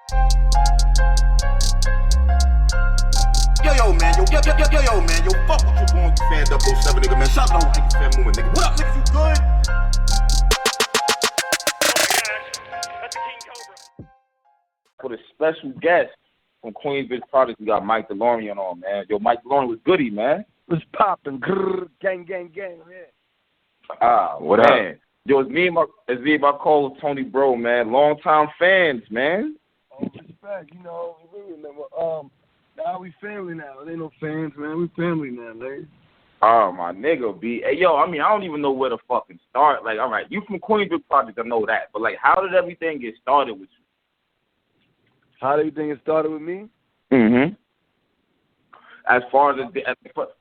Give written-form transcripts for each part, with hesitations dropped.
Yo, man, yo, fuck with you going fan 007, nigga, man. Shout out to Niggas Fan Movement, nigga. What up, niggas, you good? For the special guest from Queensbridge, Prodigy, we got Mike Delorean on, man. Yo, Mike Delorean was goody, man. What's poppin'? Gang, gang, gang, man. What man. Up? Yo, it's me and my co-host Tony Bro, man. Long-time fans, man. Oh, respect. You know, we remember. Now we family now. It ain't no fans, man. We family now, man. Oh, my nigga, B. Hey, yo, I mean, I don't even know where to fucking start. Like, all right, you from Queensbridge Project, I know that. But, like, how did everything get started with you? How did everything get started with me? Mm-hmm. As far as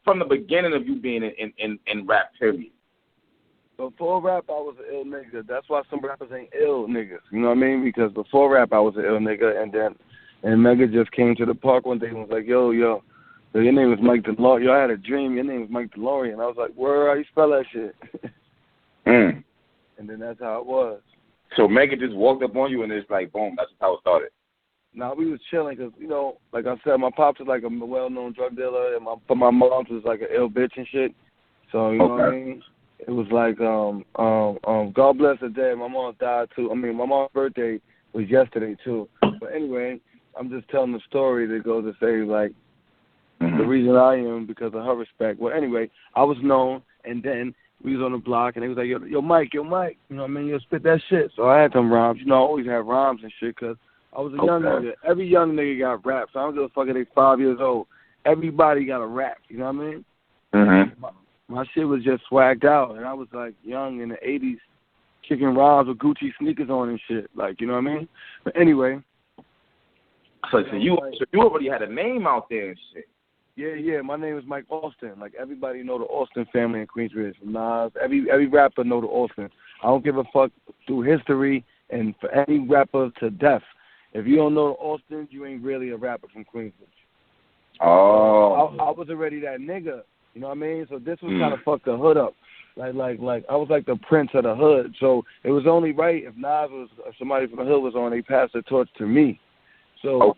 from the beginning of you being in rap, period. Before rap, I was an ill nigga. That's why some rappers ain't ill niggas. You know what I mean? Because before rap, I was an ill nigga, and Mega just came to the park one day and was like, yo, your name is Mike Delorean. Yo, I had a dream. Your name is Mike Delorean. I was like, where? How you spell that shit? And then that's how it was. So Mega just walked up on you and it's like, boom, that's how it started. Nah, we was chilling because, you know, like I said, my pops was like a well-known drug dealer, and my mom was like an ill bitch and shit. So, you know what I mean? It was like, God bless her dead. My mom died, too. I mean, my mom's birthday was yesterday, too. But anyway, I'm just telling the story that goes to say, like, the reason I am because of her respect. Well, anyway, I was known, and then we was on the block, and they was like, yo, Mike. You know what I mean? Yo, spit that shit. So I had them rhymes. You know, I always had rhymes and shit because I was a young nigga. Every young nigga got raps. So I don't give a fuck if they 5 years old. Everybody got a rap. You know what I mean? Mm-hmm. My shit was just swagged out, and I was, like, young in the 80s, kicking rhymes with Gucci sneakers on and shit. Like, you know what I mean? But anyway. So you already had a name out there and shit. Yeah. My name is Mike Austin. Like, everybody know the Austin family in Queensbridge. From Nas, every rapper know the Austin. I don't give a fuck through history and for any rapper to death. If you don't know the Austins, you ain't really a rapper from Queensbridge. Oh. I was already that nigga. You know what I mean? So this was kind of fucked the hood up. Like I was like the prince of the hood. So it was only right if Nas was, if somebody from the hood was on, they passed the torch to me. So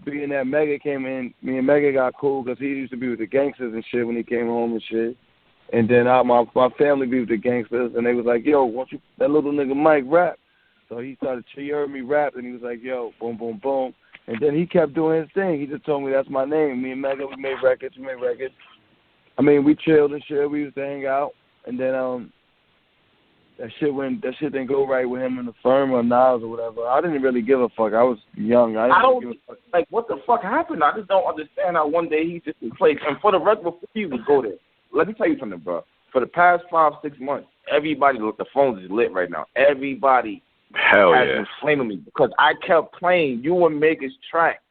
being that Mega came in, me and Mega got cool because he used to be with the gangsters and shit when he came home and shit. And then my family be with the gangsters, and they was like, yo, won't you, that little nigga Mike rap? So he heard me rap, and he was like, yo, boom, boom, boom. And then he kept doing his thing. He just told me that's my name. Me and Mega, we made records. I mean, we chilled and shit. We used to hang out. And then that shit didn't go right with him in the firm or Nas or whatever. I didn't really give a fuck. I was young. I don't give a fuck. Like, what the fuck happened? I just don't understand how one day he just replaced. And for the record, before he would go there, let me tell you something, bro. For the past 5-6 months, everybody, look, the phones is lit right now. Everybody has been flaming me because I kept playing you and Mega's track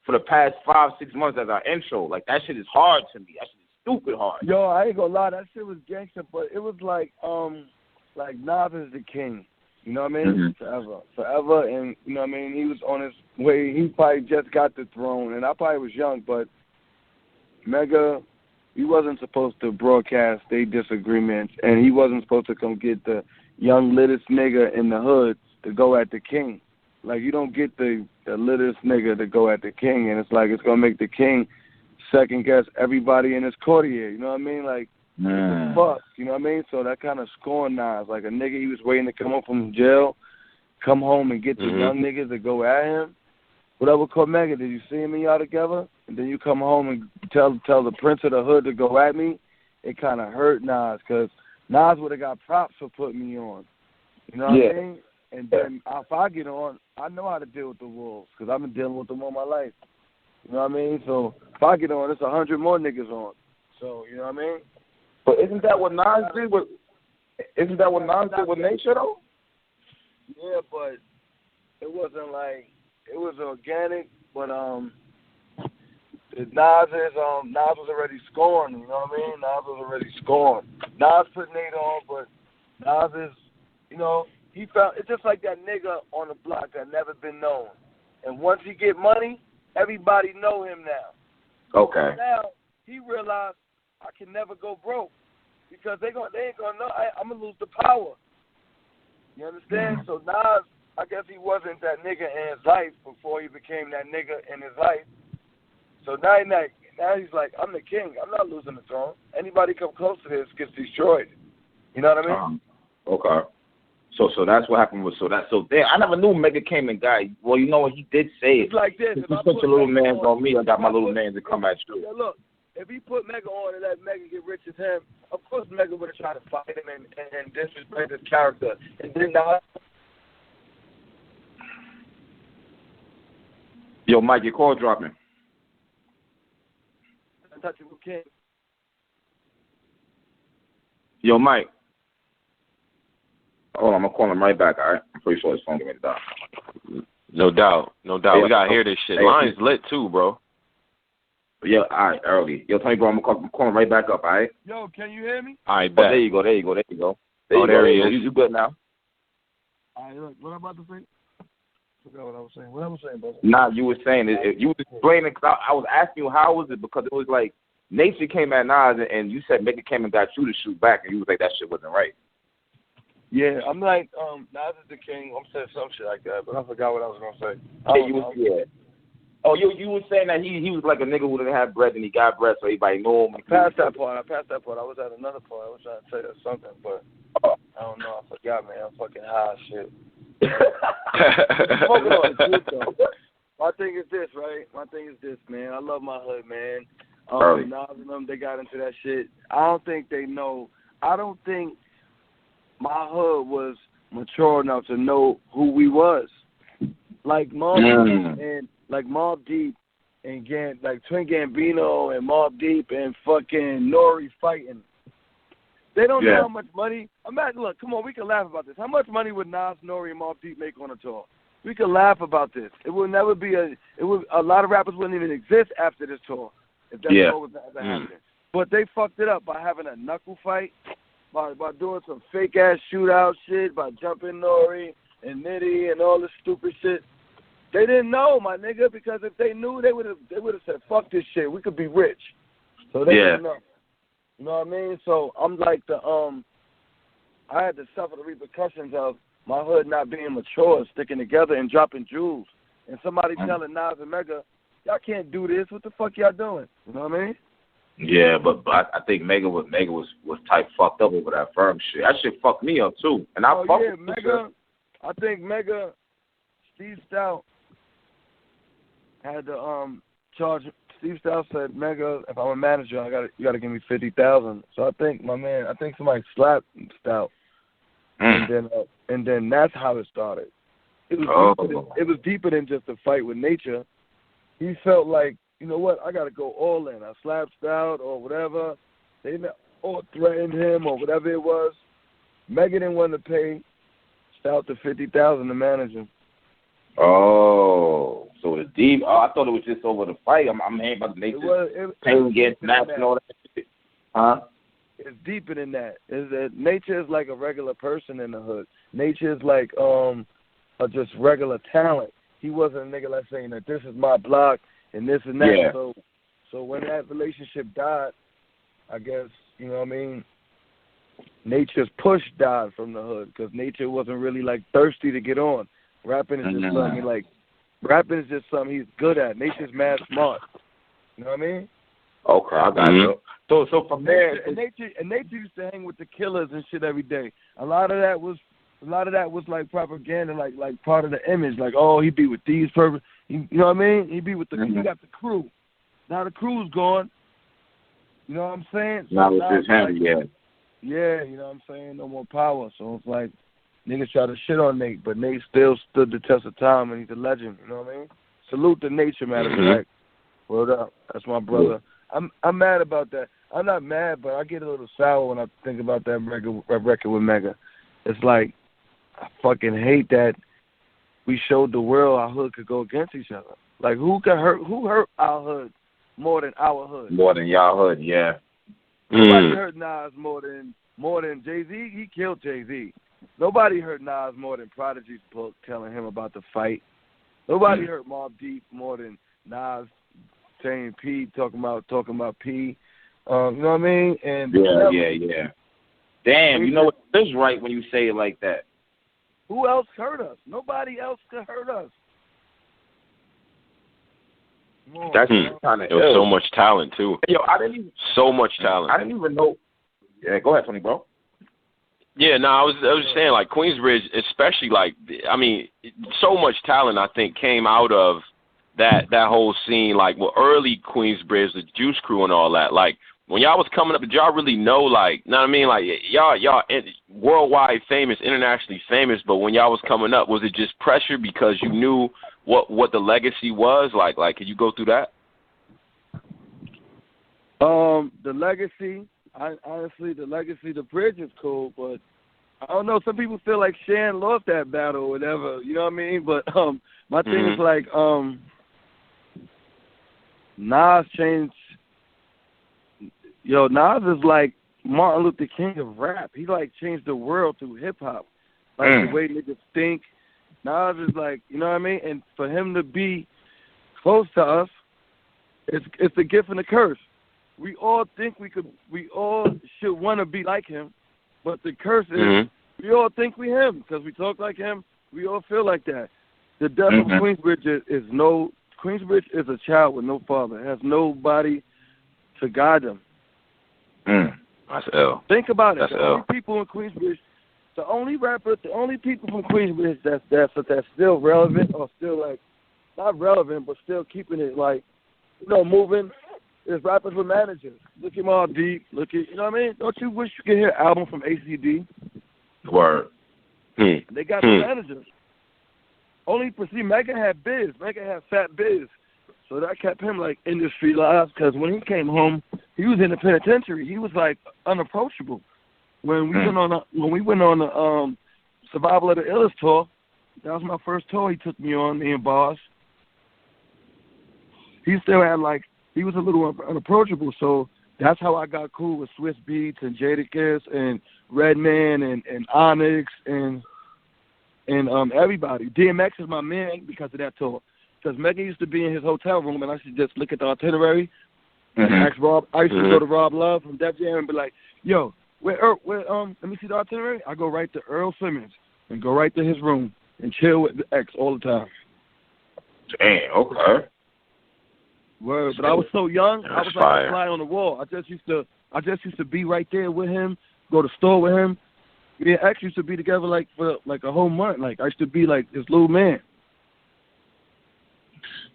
for the past 5-6 months as our intro. Like, that shit is hard to me. That shit is stupid hard. Yo, I ain't gonna lie, that shit was gangster, but it was like Nas is the king. You know what I mean? Forever, and you know what I mean? He was on his way. He probably just got the throne, and I probably was young, but Mega, he wasn't supposed to broadcast their disagreements, and he wasn't supposed to come get the young littest nigga in the hood to go at the king. Like, you don't get the littest nigga to go at the king, and it's like it's going to make the king second-guess everybody in his courtier. You know what I mean? Like, fuck. You know what I mean? So that kind of scorned Nas. Like, a nigga, he was waiting to come home from jail, come home and get the young niggas to go at him. Whatever, Cormega, did you see him and y'all together? And then you come home and tell the prince of the hood to go at me? It kind of hurt Nas, because Nas would have got props for putting me on. You know what I mean? And then if I get on, I know how to deal with the wolves, because I've been dealing with them all my life. You know what I mean? So if I get on, it's 100 more niggas on. So, you know what I mean? But isn't that what Nas did with Nature, though? Yeah, but it wasn't like, it was organic, but Nas was already scoring, you know what I mean? Nas was already scoring. Nas put Nate on, but Nas is, you know, he found, it's just like that nigga on the block that never been known. And once he get money, everybody know him now. Okay. So now he realized I can never go broke because they ain't gonna know I'm gonna lose the power. You understand? So Nas I guess he wasn't that nigga in his life before he became that nigga in his life. So now he's like, I'm the king. I'm not losing the throne. Anybody come close to this gets destroyed. You know what I mean? Okay. So that's what happened with I never knew Mega came and got. Well, you know what, he did say it. It's like this. If you put your little man's on me, I got my little man's to come at you. Yeah, look, if he put Mega on and let Mega get rich as him, of course Mega would have tried to fight him and disrespect his character. And then now. Yo, Mike, your call dropping. Untouchable King. Yo, Mike. Hold on, I'm going to call him right back, all right? I'm pretty sure his phone going to die. No doubt. Hey, we got to hear this shit. Line's lit, too, bro. Yeah, all right, early. Yo, tell me, bro, I'm calling right back up, all right? Yo, can you hear me? All right, Oh, bet. there you go. There he is. You good now? All right, look, what I'm about to say? I forgot what I was saying. What I was saying, brother? Nah, you were saying it. You was explaining, because I was asking you how was it, because it was like Nature came at Nas, and you said Mega came and got you to shoot back, and you was like, that shit wasn't right. Yeah, I'm like, Nas is the king. I'm saying some shit like that, but I forgot what I was gonna say. Yeah. Oh, you were saying that he was like a nigga who didn't have bread and he got bread, so everybody knew him. I passed that part. I was at another part. I was trying to tell you something, but I don't know. I forgot, man. I'm fucking high as shit. My thing is this, right? My thing is this, man. I love my hood, man. Nas and them, they got into that shit. I don't think they know. I don't think my hood was mature enough to know who we was. Like Mobb Deep and Twin Gambino and Mobb Deep and fucking Nori fighting. They don't know how much money. Look, come on, we can laugh about this. How much money would Nas, Nori, and Mobb Deep make on a tour? We can laugh about this. It would never be a lot of rappers wouldn't even exist after this tour if that tour was ever happening. But they fucked it up by having a knuckle fight, by doing some fake ass shootout shit, by jumping Nori and Nitty and all this stupid shit. They didn't know, my nigga, because if they knew, they would have said, fuck this shit. We could be rich. So they didn't know. You know what I mean? So I'm like I had to suffer the repercussions of my hood not being mature, sticking together and dropping jewels. And somebody telling Nas and Mega, y'all can't do this. What the fuck y'all doing? You know what I mean? Yeah, but I think Mega was type fucked up over that firm shit. That shit fucked me up too. And I fucked with Mega. I think Mega, Steve Stout had to charge. Steve Stout said, Mega, if I'm a manager, you gotta give me $50,000. So I think somebody slapped Stout, and then that's how it started. It was deeper than just a fight with Nature. He felt like, you know what, I gotta go all in. I slapped Stout or whatever. They or threatened him or whatever it was. Mega didn't want to pay Stout the $50,000 to manage him. Oh, so it's deep. Oh, I thought it was just over the fight. I'm hearing about the Nature pain getting snapped and all that shit. Huh? It's deeper than that. Is that Nature is like a regular person in the hood. Nature is like a just regular talent. He wasn't a nigga like saying that this is my block and this and that. Yeah. So when that relationship died, I guess, you know what I mean, Nature's push died from the hood because Nature wasn't really like thirsty to get on. Rapping is just something he's good at. Nature's mad smart. You know what I mean? Okay, I got you. So from there, Nature used to hang with the killers and shit every day. A lot of that was like propaganda, like part of the image. Like, oh, he be with these purpose. You know what I mean? He be with the. He got the crew. Now the crew's gone. You know what I'm saying? So now it's just him, Yeah, you know what I'm saying? No more power. So it's like niggas try to shit on Nate, but Nate still stood the test of time, and he's a legend. You know what I mean? Salute to Nature, matter of fact. Word up. That's my brother. I'm mad about that. I'm not mad, but I get a little sour when I think about that record with Mega. It's like I fucking hate that we showed the world our hood could go against each other. Like who hurt our hood more than our hood? More than y'all hood, yeah. Nobody hurt Nas more than Jay-Z. He killed Jay-Z. Nobody hurt Nas more than Prodigy's book telling him about the fight. Nobody hurt Mobb Deep more than Nas saying P talking about P. You know what I mean? And yeah. Damn, you know what is right when you say it like that. Who else hurt us? Nobody else could hurt us. That's kind of There was so much talent too. Yo, I didn't even know. Yeah, go ahead, Tony, bro. Yeah, no, I was just saying, like, Queensbridge, especially, like, I mean, so much talent, I think, came out of that whole scene, like, well, early Queensbridge, the Juice Crew and all that. Like, when y'all was coming up, did y'all really know, like, you know what I mean? Like, y'all worldwide famous, internationally famous, but when y'all was coming up, was it just pressure because you knew what the legacy was? Like, could you go through that? The legacy, honestly, the bridge is cool, but I don't know. Some people feel like Shan lost that battle or whatever. You know what I mean? But my thing is like Nas changed. Yo, Nas is like Martin Luther King of rap. He like changed the world through hip hop, like the way niggas think. Nas is like, you know what I mean? And for him to be close to us, it's a gift and a curse. We all think we all should want to be like him, but the curse is we all think we him because we talk like him. We all feel like that. The death of Queensbridge Queensbridge is a child with no father. It has nobody to guide them. That's ill. Think about it. That's the only people in Queensbridge, the only people from Queensbridge that's still relevant or still like not relevant but still keeping it like, you know, moving. Is rappers with managers. Look at Mobb Deep. Look at, you know what I mean? Don't you wish you could hear an album from ACD? Word. They got the managers. Only, see, Mega had Biz. Mega had Fat Biz. So that kept him, like, industry live because when he came home, he was in the penitentiary. He was, like, unapproachable. When we went on the Survival of the Illest tour, that was my first tour he took me on, me and Boss. He still had, like, he was a little unapproachable, so that's how I got cool with Swiss Beats and Jadakiss and Redman and Onyx and everybody. DMX is my man because of that tour. Because Megan used to be in his hotel room and I should just look at the itinerary and ask Rob. I used to go to Rob Love from Def Jam and be like, "Yo, where let me see the itinerary." I go right to Earl Simmons and go right to his room and chill with the X all the time. Damn, okay. Word, but I was so young, I was fire. like a fly on the wall. I just used to be right there with him, go to the store with him. Me and X used to be together like for like a whole month. Like I used to be like this little man.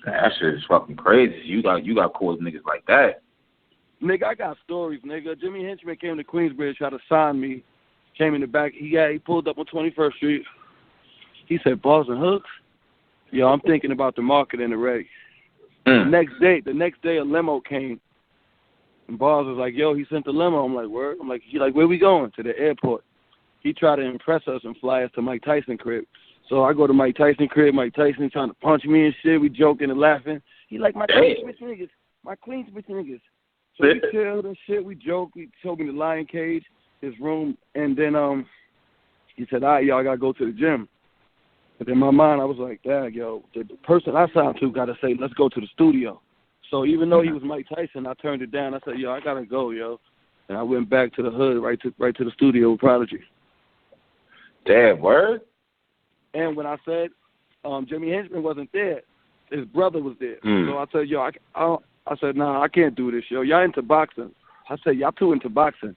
That shit is fucking crazy. You got cool niggas like that. Nigga, I got stories, nigga. Jimmy Henchman came to Queensbridge, tried to sign me. Came in the back. He pulled up on 21st Street. He said, "Balls and hooks." Yo, I'm thinking about the marketing already. The next day, a limo came, and Bars was like, "Yo, he sent the limo." I'm like, "Word?" I'm like, where we going? To the airport. He tried to impress us and fly us to Mike Tyson crib. So I go to Mike Tyson crib. Mike Tyson trying to punch me and shit. We joking and laughing. He like, my Queensbridge niggas. So we chilled and shit. We joked. He showed me the lion cage, his room, and then he said, "All right, y'all gotta go to the gym." But in my mind, I was like, "Dad, yo, the person I signed to got to say, let's go to the studio." So even though he was Mike Tyson, I turned it down. I said, "Yo, I got to go, yo." And I went back to the hood, right to the studio with Prodigy. Damn, word? And when I said Jimmy Henchman wasn't there, his brother was there. So I said, "Yo, I said, nah, I can't do this, yo. Y'all into boxing." I said, "Y'all too into boxing."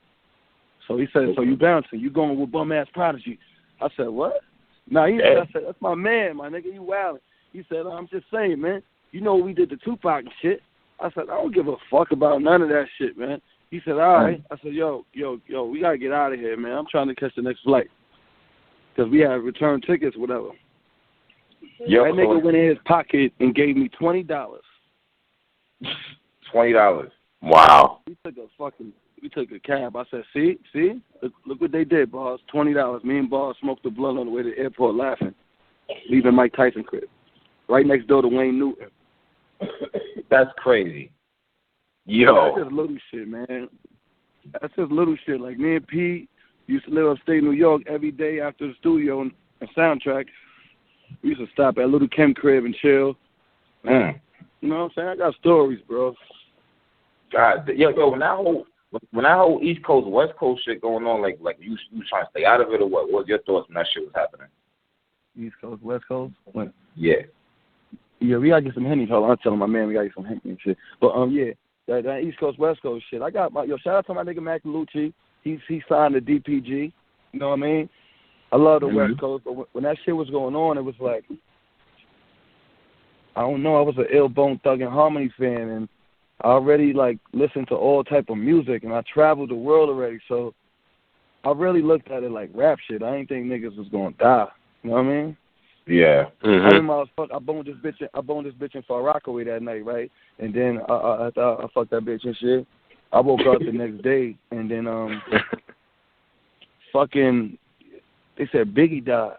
So he said, "So you bouncing. You going with bum-ass Prodigy." I said, "What?" Nah, I said, "That's my man, my nigga. You wildin'." He said, "I'm just saying, man. You know we did the Tupac and shit." I said, "I don't give a fuck about none of that shit, man." He said, "All right." I said, yo, we got to get out of here, man. I'm trying to catch the next flight. Because we have return tickets, whatever. That nigga went in his pocket and gave me $20. $20. Wow. We took a cab. I said, see? Look what they did, boss. $20. Me and boss smoked the blunt on the way to the airport laughing. Leaving Mike Tyson crib. Right next door to Wayne Newton. That's crazy. Yo. That's just little shit, man. That's just little shit. Like me and Pete used to live upstate New York every day after the studio and soundtrack. We used to stop at Little Kim crib and chill. You know what I'm saying? I got stories, bro. God, yo, when that whole East Coast, West Coast shit going on, like you trying to stay out of it or what? What was your thoughts when that shit was happening? East Coast, West Coast. When? Yeah. Yeah, we gotta get some Henny. I'm telling my man we gotta get some Henny and shit. But yeah, that East Coast, West Coast shit. I got my shout out to my nigga Mac Lucci. He signed to DPG. You know what I mean? I love the West Coast, but when that shit was going on, it was like, I don't know. I was an Ill Bone Thug and Harmony fan, and I already like listened to all type of music, and I traveled the world already. So I really looked at it like rap shit. I didn't think niggas was gonna die. You know what I mean? Yeah. I remember I boned this bitch in Far Rockaway that night, right? And then I fucked that bitch and shit. I woke up the next day, and then fucking they said Biggie died.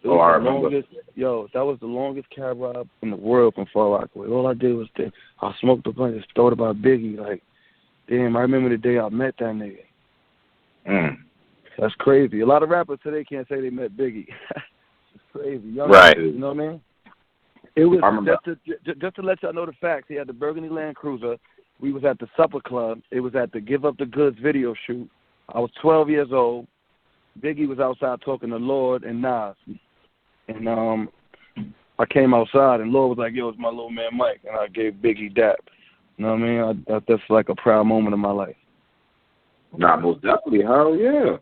Oh, I remember. That was the longest cab ride in the world from Far Rockaway. All I did was I smoked a blunt and thought about Biggie. Like, damn, I remember the day I met that nigga. That's crazy. A lot of rappers today can't say they met Biggie. It's crazy. Right. You know what I mean? It was just to let y'all know the facts. He had the Burgundy Land Cruiser. We was at the Supper Club. It was at the Give Up the Goods video shoot. I was 12 years old. Biggie was outside talking to Lord and Nas. And I came outside, and Lord was like, yo, it's my little man Mike. And I gave Biggie dap. You know what I mean? That's like a proud moment in my life. Nah, most definitely. Hell yeah.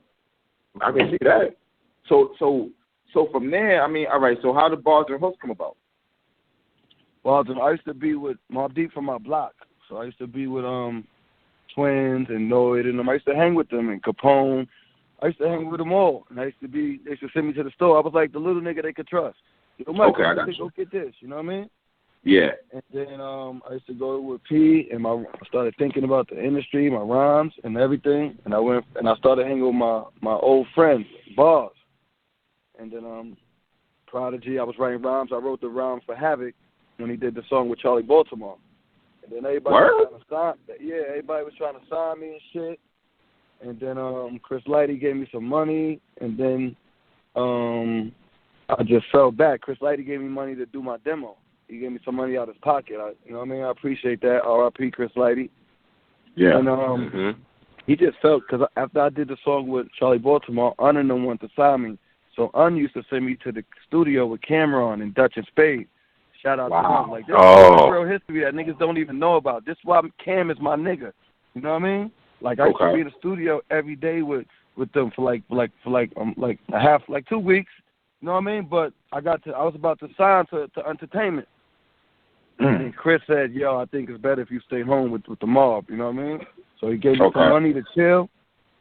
I can see that. So from there, I mean, all right, so how did Bars and Hooks come about? Well, I used to be with Mobb Deep from my block. So I used to be with Twins and Noid and them. I used to hang with them and Capone. I used to hang with them all. And they used to send me to the store. I was like the little nigga they could trust. Yo, Mike, okay, I got you. Go get this, you know what I mean? Yeah. And then I used to go with P, and I started thinking about the industry, my rhymes and everything. And I started hanging with my old friend, Bars. And then Prodigy, I was writing rhymes. I wrote the rhymes for Havoc when he did the song with Charlie Baltimore. And then everybody was trying to sign me and shit. And then Chris Lighty gave me some money. And then I just fell back. Chris Lighty gave me money to do my demo. He gave me some money out of his pocket. You know what I mean? I appreciate that. R.I.P. Chris Lighty. Yeah. And he just felt, because after I did the song with Charlie Baltimore, Un and them wanted to sign me. So Un used to send me to the studio with Cameron and Dutch and Spade. Shout out to him. Like, this is real history that niggas don't even know about. This is why Cam is my nigga. You know what I mean? Like, I used to be in the studio every day with them for like 2 weeks. You know what I mean? But I was about to sign to Entertainment. And Chris said, yo, I think it's better if you stay home with the mob. You know what I mean? So he gave me some money to chill.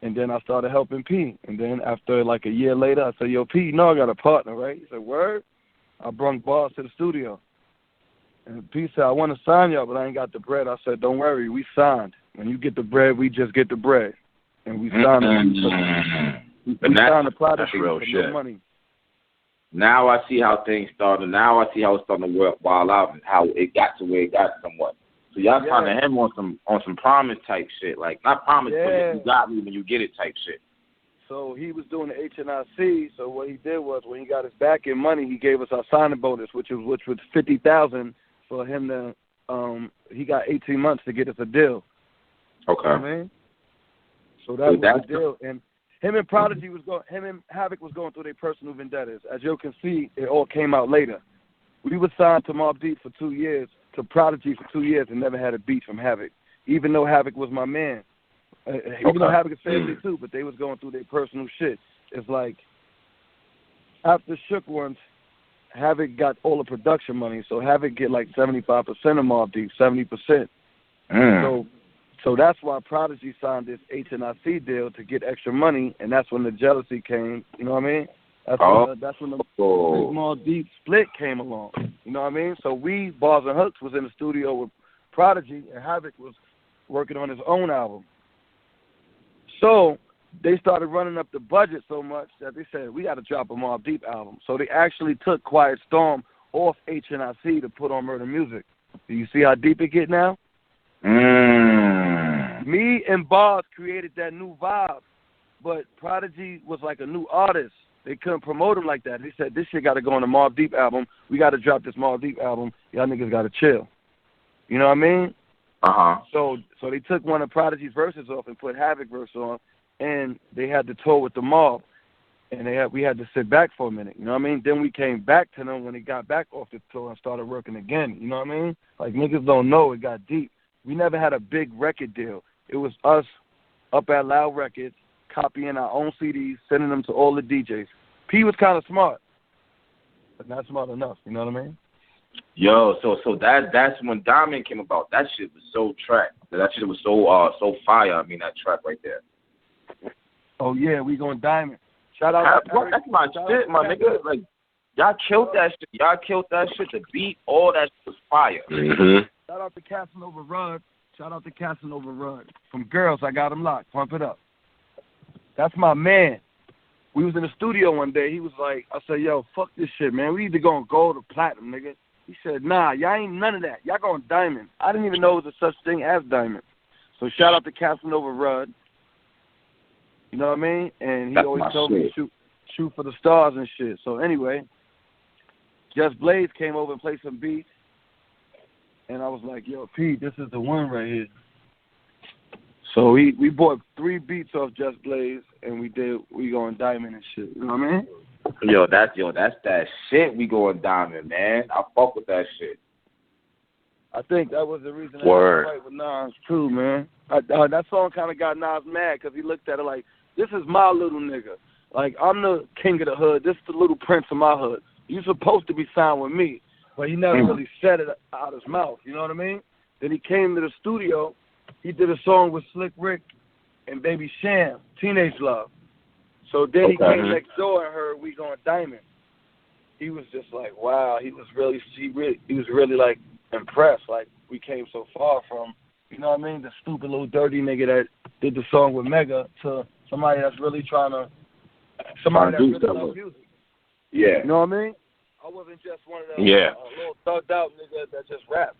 And then I started helping P. And then after like a year later, I said, yo, P, you know I got a partner, right? He said, word? I brung Bars to the studio. And P said, I want to sign y'all, but I ain't got the bread. I said, don't worry, we signed. When you get the bread, we just get the bread. And we signed we signed the product for no money. Now I see how things started. Now I see how it's starting to work while out and how it got to where it got somewhat. So y'all trying to him on some promise type shit. Like, not promise, but you got me when you get it type shit. So he was doing the HNIC. So what he did was, when he got his back in money, he gave us our signing bonus, which was $50,000 for him to. He got 18 months to get us a deal. Okay. You know what I mean? So that was the deal. And him and Prodigy him and Havoc was going through their personal vendettas. As you can see, it all came out later. We were signed to Mobb Deep for 2 years, to Prodigy for 2 years, and never had a beat from Havoc, even though Havoc was my man. Even though Havoc is family too, but they was going through their personal shit. It's like, after Shook Ones, Havoc got all the production money, so Havoc get like 75% of Mobb Deep, 70%. So that's why Prodigy signed this HNIC deal to get extra money, and that's when the jealousy came. You know what I mean? That's when the Mobb Deep split came along. You know what I mean? So Bars and Hooks was in the studio with Prodigy, and Havoc was working on his own album. So they started running up the budget so much that they said, we got to drop a Mobb Deep album. So they actually took Quiet Storm off HNIC to put on Murder Music. Do you see how deep it get now? Me and Bars created that new vibe, but Prodigy was like a new artist. They couldn't promote him like that. They said, this shit got to go on the Mobb Deep album. We got to drop this Mobb Deep album. Y'all niggas got to chill. You know what I mean? So they took one of Prodigy's verses off and put Havoc verse on, and they had to tour with the mob. and we had to sit back for a minute. You know what I mean? Then we came back to them when they got back off the tour and started working again. You know what I mean? Like, niggas don't know it got deep. We never had a big record deal. It was us up at Loud Records, copying our own CDs, sending them to all the DJs. P was kind of smart, but not smart enough. You know what I mean? Yo, so that's when Diamond came about. That shit was so track. That shit was so fire. I mean, that track right there. Oh yeah, we going Diamond. Shout out. That's my shit, my nigga. Like, y'all killed that shit. Y'all killed that shit. The beat, all that shit was fire. Mm-hmm. Shout out to Casanova Rudd. Shout out to Casanova Rudd. From Girls, I Got 'Em Locked. Pump it up. That's my man. We was in the studio one day. He was like, I said, yo, fuck this shit, man. We either going gold or platinum, nigga. He said, nah, y'all ain't none of that. Y'all going diamond. I didn't even know there was a such thing as diamond. So shout out to Casanova Rudd. You know what I mean? And he That's always my told shit. me shoot for the stars and shit. So anyway, Just Blaze came over and played some beats. And I was like, yo, Pete, this is the one right here. So we bought 3 beats off Just Blaze, and we going diamond and shit. You know what I mean? Yo, that's that shit. We going diamond, man. I fuck with that shit. I think that was the reason I Word. fight with Nas too, man. That song kind of got Nas mad because he looked at it like, this is my little nigga. Like, I'm the king of the hood. This is the little prince of my hood. You supposed to be signed with me. But he never really said it out his mouth. You know what I mean? Then he came to the studio. He did a song with Slick Rick and Baby Sham, Teenage Love. So then he came next door and heard We Going Diamond. He was just like, wow. He was really like impressed. Like, we came so far from, you know what I mean, the stupid little dirty nigga that did the song with Mega to somebody that's really somebody that really loves music. Yeah. You know what I mean? I wasn't just one of them little thugged out nigga that just rap.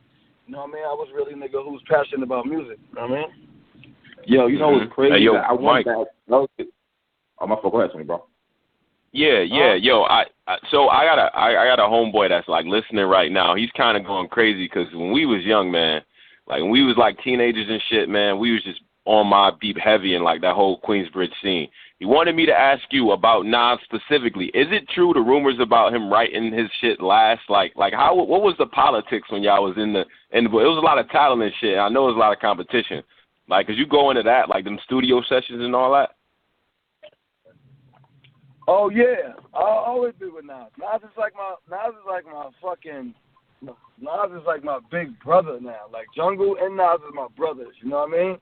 You know what I mean? I was really a nigga who's passionate about music. You know what I mean? Yo, you know what's crazy? Hey, yo, I want Mike. that. Oh, my fault. Go ahead, Tony, bro. Yeah. Yo, I got a homeboy that's like listening right now. He's kind of going crazy because when we was young, man, like when we was like teenagers and shit, man, we was just on my beat heavy and like that whole Queensbridge scene. He wanted me to ask you about Nas specifically. Is it true the rumors about him writing his shit last? Like how? What was the politics when y'all was in the? And it was a lot of talent and shit. I know it was a lot of competition. Like, could you go into that, like them studio sessions and all that? Oh yeah, I'll always be with Nas. Nas is like my big brother now. Like Jungle and Nas is my brothers. You know what I mean?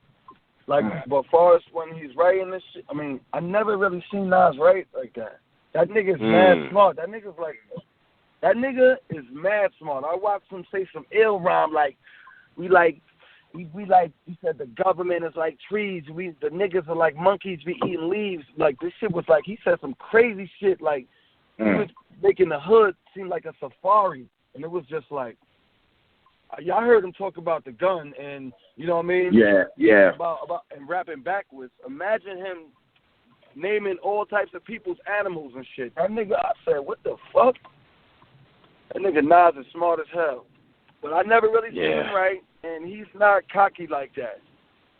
Like, but far as when he's writing this shit, I mean, I never really seen Nas write like that. That nigga's mad smart. That nigga is mad smart. I watched him say some ill rhyme like, he said the government is like trees. The niggas are like monkeys, we eating leaves. Like, this shit was like, he said some crazy shit. Like, he was making the hood seem like a safari. And it was just like, y'all heard him talk about the gun and, you know what I mean? Yeah. About and rapping backwards. Imagine him naming all types of people's animals and shit. That nigga, I said, what the fuck? That nigga Nas is smart as hell. But I never really seen him right, and he's not cocky like that.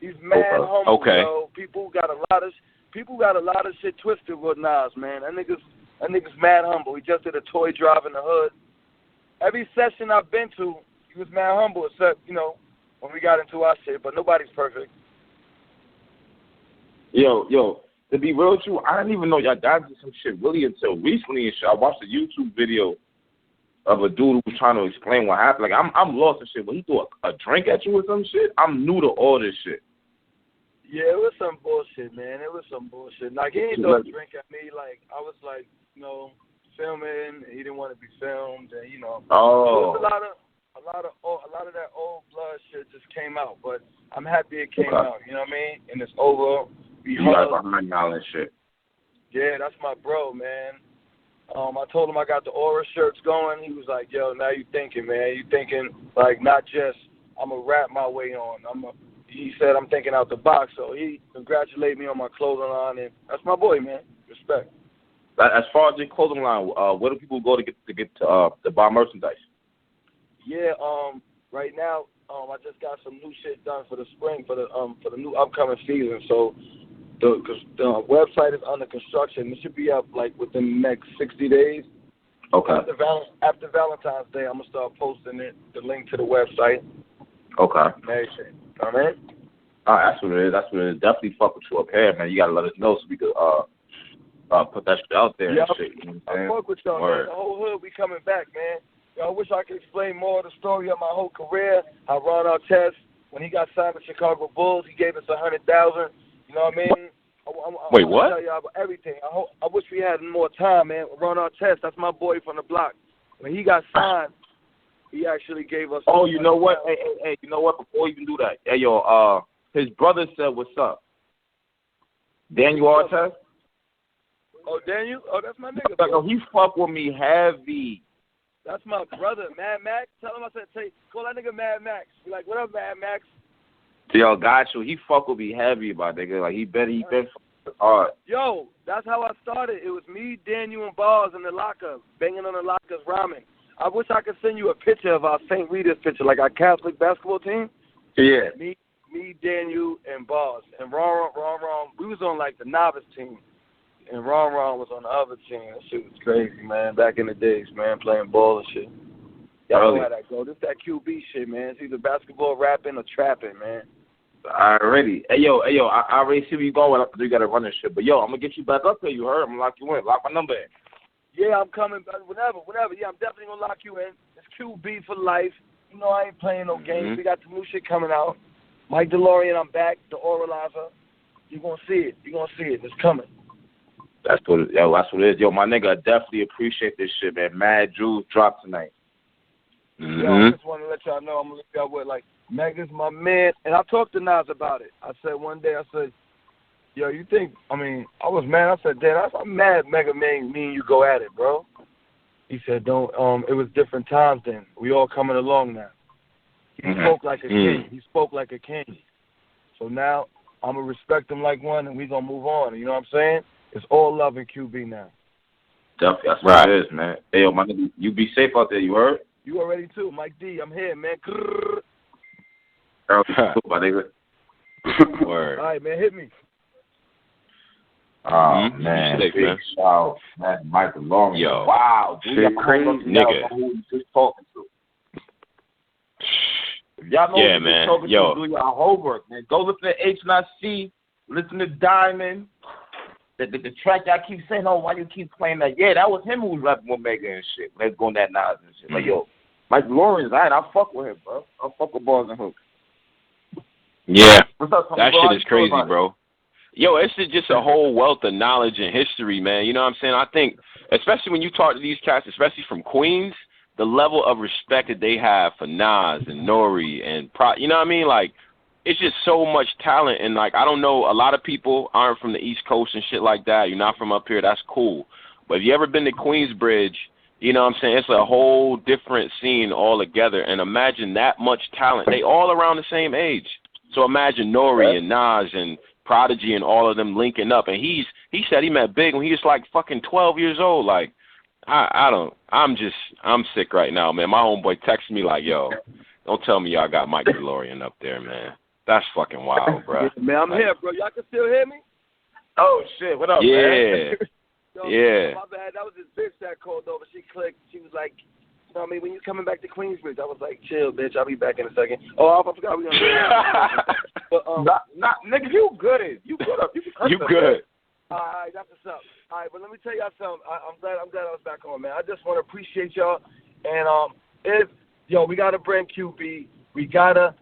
He's mad humble, bro. People got a lot of shit twisted with Nas, man. That nigga's mad humble. He just did a toy drive in the hood. Every session I've been to, he was mad humble, except, you know, when we got into our shit, but nobody's perfect. Yo, to be real with you, I didn't even know y'all guys did some shit really until recently and shit. I watched a YouTube video of a dude who was trying to explain what happened. Like, I'm lost and shit, but he threw a drink at you or some shit? I'm new to all this shit. Yeah, it was some bullshit, man. It was some bullshit. Like, he didn't throw a drink at me. Like, I was like, you know, filming. He didn't want to be filmed, and, you know. Oh. There was a lot of that old blood shit just came out, but I'm happy it came out. You know what I mean? And it's over. You got behind y'all and shit. Yeah, that's my bro, man. I told him I got the Aura shirts going. He was like, yo, now you thinking, man. You thinking, like, not just I'm going to rap my way on. He said I'm thinking out the box, so he congratulated me on my clothing line, and that's my boy, man. Respect. As far as your clothing line, where do people go to buy merchandise? Yeah, right now, I just got some new shit done for the spring, for the new upcoming season. So because the website is under construction. It should be up like within the next 60 days. Okay. After Valentine's Day, I'm gonna start posting the link to the website. Okay. Everything. All right. That's what it is. That's what it is. Definitely fuck with you up here, man. You gotta let us know so we could put that shit out there. Yeah, and shit. You know what I'm saying? I fuck with y'all, man. The whole hood, we coming back, man. I wish I could explain more of the story of my whole career. How Ron Artest, when he got signed to Chicago Bulls, he gave us $100,000. You know what I mean? Wait, what? Tell y'all about everything. I wish we had more time, man. Ron Artest, that's my boy from the block. When he got signed, he actually gave us. Oh, you know what? Hey, you know what? Before you even do that, hey, yo, his brother said, "What's up?" Daniel Artest. Oh, Daniel? Oh, that's my nigga. Yo, he fuck with me heavy. That's my brother, Mad Max. Tell him I said, call that nigga Mad Max. Be like, what up, Mad Max? Yo, got you. He fuck with me heavy about nigga. Like he been hard. Yo, that's how I started. It was me, Daniel, and Bars in the locker, banging on the lockers, rhyming. I wish I could send you a picture of our St. Rita's picture, like our Catholic basketball team. Yeah. Me, Daniel, and Bars. And Ron, we was on like the novice team. And Ron was on the other team. That shit was crazy, man. Back in the days, man, playing ball and shit. Y'all know how that go. This that QB shit, man. It's either basketball, rapping, or trapping, man. Already. Hey, yo, I already see where you going. You got to run this shit. But, yo, I'm going to get you back up there. You heard? I'm going to lock you in. Lock my number in. Yeah, I'm coming back. Whenever. Yeah, I'm definitely going to lock you in. It's QB for life. You know I ain't playing no games. We got the new shit coming out. Mike Delorean, I'm back. The Oralizer. You're going to see it. It's coming. That's what it is. Yo, my nigga, I definitely appreciate this shit, man. Mad Jewels dropped tonight. Mm-hmm. Yo, I just want to let y'all know, I'm going to leave y'all with, like, Mega's my man. And I talked to Nas about it. I said one day, yo, you think, I was mad. I said, Dan, I'm mad Mega made me and you go at it, bro. He said, don't, it was different times then. We all coming along now. He spoke like a king. So now, I'm going to respect him like one, and we going to move on. You know what I'm saying? It's all love in QB now. Definitely, that's what it is, man. Hey, yo, my nigga, you be safe out there, you heard? You already too. Mike D, I'm here, man. My nigga. Word. All right, man, hit me. Oh, man. Big shout, man. Mike DeLorean. Yo. Wow. Shit crazy, nigga. Who you just talking to. If y'all know yeah, man. Talking Yo. to, do your homework, man. Go listen to H&C, listen to Diamond. The track y'all keep saying, oh, why you keep playing that? Yeah, that was him who was rapping with Mega and shit. Let's go on that Nas and shit. Like, yo, Mike DeLorean's all right. I'll fuck with him, bro. I'll fuck with Bars and Hooks. Yeah. What's up, that shit is crazy, bro. Yo, it's just a whole wealth of knowledge and history, man. You know what I'm saying? I think, especially when you talk to these cats, especially from Queens, the level of respect that they have for Nas and Nori and you know what I mean? Like, it's just so much talent, and like I don't know, a lot of people aren't from the East Coast and shit like that. You're not from up here, that's cool. But if you ever been to Queensbridge, you know what I'm saying, it's a whole different scene altogether. And imagine that much talent. They all around the same age. So imagine Nori and Nas and Prodigy and all of them linking up. And he said he met Big when he was like fucking 12 years old. Like, I'm sick right now, man. My homeboy texted me like, yo, don't tell me y'all got Mike DeLorean up there, man. That's fucking wild, bro. Man, I'm here, bro. Y'all can still hear me? Oh, shit. What up, man? Yeah. My bad. That was this bitch that called over. She clicked. She was like, you know what I mean, when you coming back to Queensbridge? I was like, chill, bitch. I'll be back in a second. Oh, I forgot we were going to do that. But, nigga, you good. You good up. You good. All right, that's what's up. All right, but let me tell y'all something. I'm glad I was back on, man. I just want to appreciate y'all. And we got to bring QB. We gotta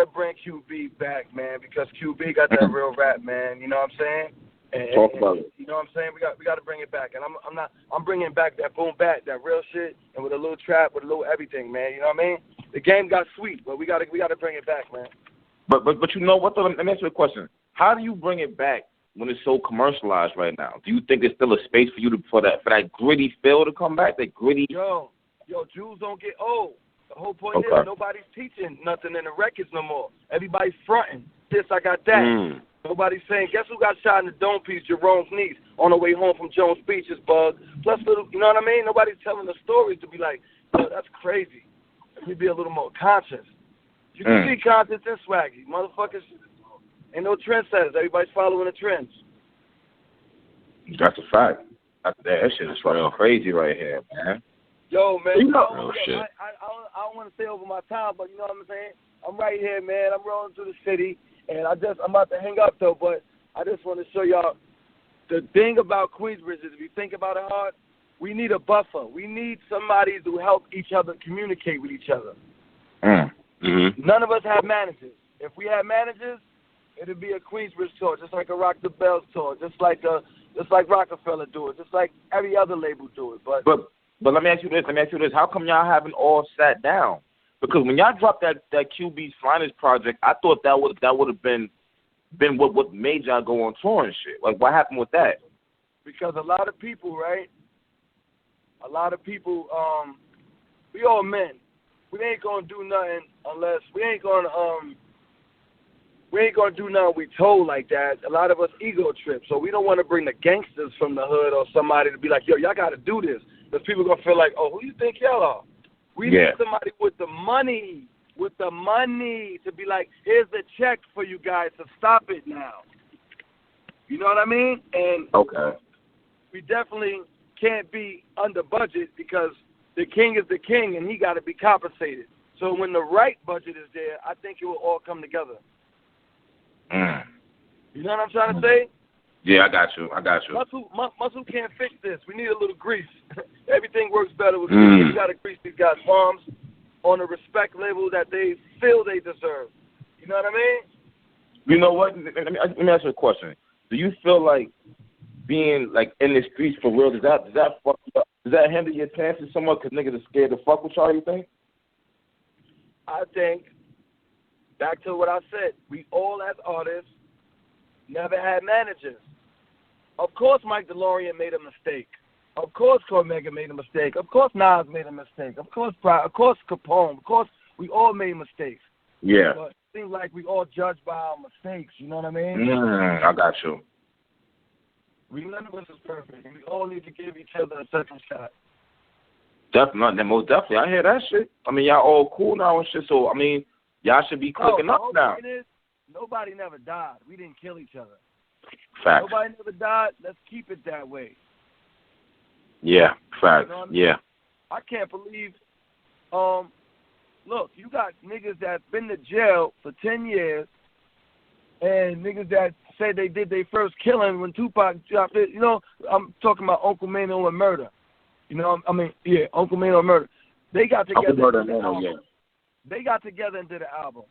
bring QB back, man, because QB got that real rap, man. You know what I'm saying? And, Talk about it. You know what I'm saying? We got to bring it back, and I'm bringing back that boom bap, that real shit, and with a little trap, with a little everything, man. You know what I mean? The game got sweet, but we got to bring it back, man. But you know what? Let me ask you a question. How do you bring it back when it's so commercialized right now? Do you think there's still a space for you for that gritty feel to come back? That gritty. Yo, Jews don't get old. The whole point is nobody's teaching nothing in the records no more. Everybody's fronting. This, I got that. Nobody's saying, guess who got shot in the dome piece? Jerome's niece on the way home from Jones Beach is Bug. Plus, you know what I mean? Nobody's telling the stories to be like, yo, that's crazy. Let me be a little more conscious. You can be conscious and swaggy. Motherfuckers, Ain't no trendsetters. Everybody's following the trends. That's a fact. That shit is fucking crazy right here, man. Yo, man. Real shit. I don't want to stay over my time, but you know what I'm saying? I'm right here, man. I'm rolling through the city, and I'm about to hang up, though, but I just want to show y'all the thing about Queensbridge is if you think about it hard, we need a buffer. We need somebody to help each other communicate with each other. Mm-hmm. None of us have managers. If we had managers, it'd be a Queensbridge tour, just like a Rock the Bells tour, just like Rockefeller do it, just like every other label do it. But let me ask you this. How come y'all haven't all sat down? Because when y'all dropped that QB's Finest project, I thought that would have been what made y'all go on tour and shit. Like, what happened with that? Because a lot of people, we all men. We ain't gonna do nothing unless we ain't gonna do nothing we told like that. A lot of us ego trip, so we don't want to bring the gangsters from the hood or somebody to be like, yo, y'all got to do this. Because people gonna feel like, oh, who you think y'all are? We need somebody with the money to be like, here's the check for you guys to stop it now. You know what I mean? And okay, we definitely can't be under budget because the king is the king and he got to be compensated. So when the right budget is there, I think it will all come together. You know what I'm trying to say? Yeah, I got you. Muscle can't fix this. We need a little grease. Everything works better with grease. We got to grease these guys' palms on a respect level that they feel they deserve. You know what I mean? You know what? Let me ask you a question. Do you feel like being like in the streets for real, does that fuck you up? Does that hinder your chances somewhat because niggas are scared to fuck with y'all, you think? I think, back to what I said, we all as artists never had managers. Of course Mike Delorean made a mistake. Of course Cormega made a mistake. Of course Nas made a mistake. Of course Capone. Of course we all made mistakes. Yeah. But it seems like we all judged by our mistakes, you know what I mean? I got you. None of us is perfect, and we all need to give each other a second shot. Definitely, most definitely. I hear that shit. I mean, y'all all cool now and shit, so, I mean, y'all should be clicking up now. Nobody never died. We didn't kill each other. Facts. Nobody never died. Let's keep it that way. Yeah, facts. You know what I mean? Yeah. I can't believe, look, you got niggas that been to jail for 10 years and niggas that say they did their first killing when Tupac dropped it. You know, I'm talking about Uncle Mano and Murder. You know, Uncle Mano and Murder. They got together. They got together and did an album.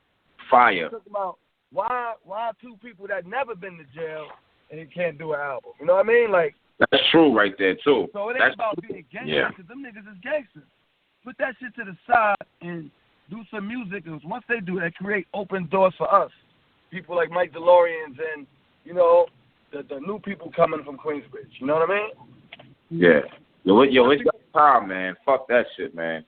Fire. I'm talking about why two people that never been to jail and can't do an album. You know what I mean? Like, that's true right there too. So it ain't about being gangsters because them niggas is gangsters. Put that shit to the side and do some music. Because once they do that, create open doors for us. People like Mike Deloreans and, you know, the new people coming from Queensbridge. You know what I mean? Yeah. Yo, it's got time, man. Fuck that shit, man.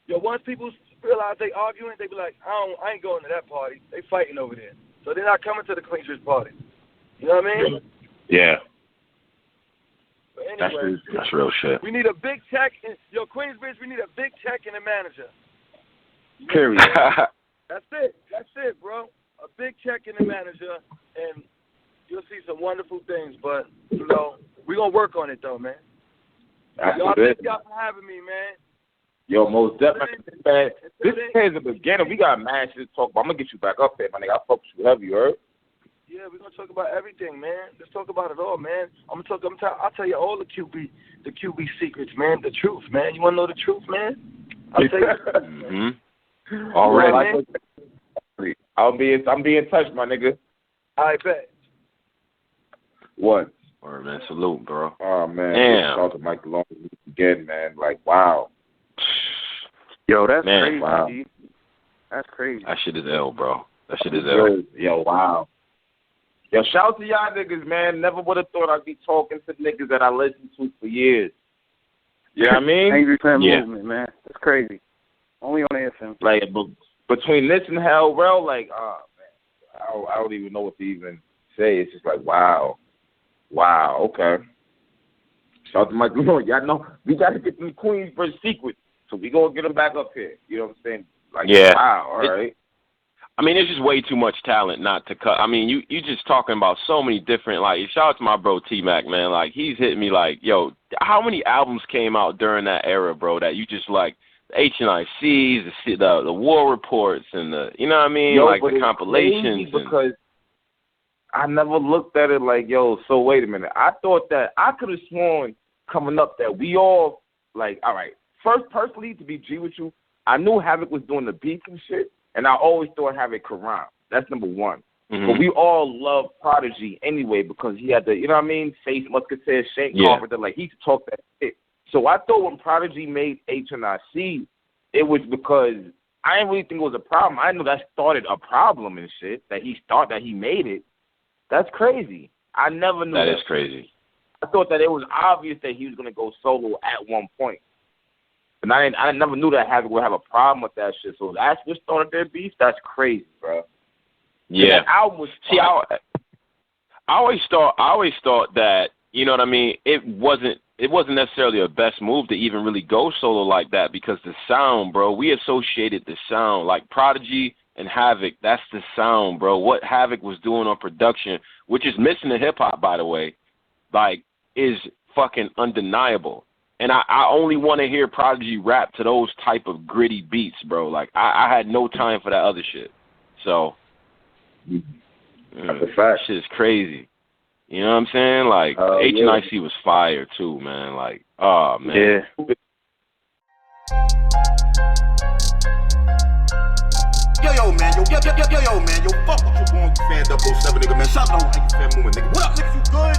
Yo, once people realize they arguing, they be like, I ain't going to that party. They fighting over there. So they're not coming to the Queensbridge party. You know what I mean? Yeah. But anyway, that's real shit. We need a big check. Queensbridge, we need a big check and a manager. Period. That's it, bro. A big check and a manager, and you'll see some wonderful things. But, you know, we're going to work on it, though, man. Y'all thank y'all for having me, man. Yo, most definitely, man. This is the beginning. We got mad shit to talk about. I'm going to get you back up there, my nigga. I fuck with you heavy, you heard? Yeah, we're going to talk about everything, man. Let's talk about it all, man. I'll tell you all the QB secrets, man. The truth, man. You want to know the truth, man? I'll tell you. Already. I'm be in touch, my nigga. I bet. What? All right, man. Salute, bro. Oh, man. Damn. Talk to Mike Long again, man. Like, wow. Yo, that's man, crazy. Wow. G. That's crazy. That shit is ill, bro. That shit is ill. Yo, wow. Yo, shout out to y'all niggas, man. Never would have thought I'd be talking to niggas that I listened to for years. You know what I mean? Angry Fan Movement, man. That's crazy. Only on AFM. Like, between this and Hell Rel, like, man, I don't even know what to even say. It's just like, wow. Wow, okay. Shout out to Mike Malone. Y'all know we got to get them Queensbridge secrets, so we going to get them back up here. You know what I'm saying? Like, yeah. Wow, all right. I mean, there's just way too much talent not to cut. I mean, you just talking about so many different, like, shout out to my bro T-Mac, man. Like, he's hitting me like, yo, how many albums came out during that era, bro, that you just like, HNICs, the war reports, and the, you know what I mean, yo, like the compilations. Because I never looked at it like, yo, so wait a minute. I thought that I could have sworn coming up that we all, like, all right, first, personally, to be G with you, I knew Havoc was doing the beats and shit, and I always thought Havoc could rhyme. That's number one. Mm-hmm. But we all love Prodigy anyway because he had the, you know what I mean, Face Muscatel, Shank Carpenter, like, he could talk that shit. So I thought when Prodigy made HNIC, it was because I didn't really think it was a problem. I know that started a problem and shit, that he made it. That's crazy. I never knew that. That is crazy. I thought that it was obvious that he was going to go solo at one point. And I never knew that Havoc would have a problem with that shit. So that's what started their beef? That's crazy, bro. Yeah. That album was See, I always thought that, you know what I mean, it wasn't necessarily a best move to even really go solo like that because the sound, bro, we associated the sound. Like Prodigy and Havoc, that's the sound, bro. What Havoc was doing on production, which is missing the hip-hop, by the way, like, is fucking undeniable. And I only want to hear Prodigy rap to those type of gritty beats, bro. Like, I had no time for that other shit. So, that's a fact. Shit's crazy. You know what I'm saying? Like, HNIC was fire, too, man. Like, oh, man. Yeah. Yo, man, yo, man, yo, fuck what you going to fan 007, nigga, man. Shout out to Fan Movement, nigga. What up, niggas, you good?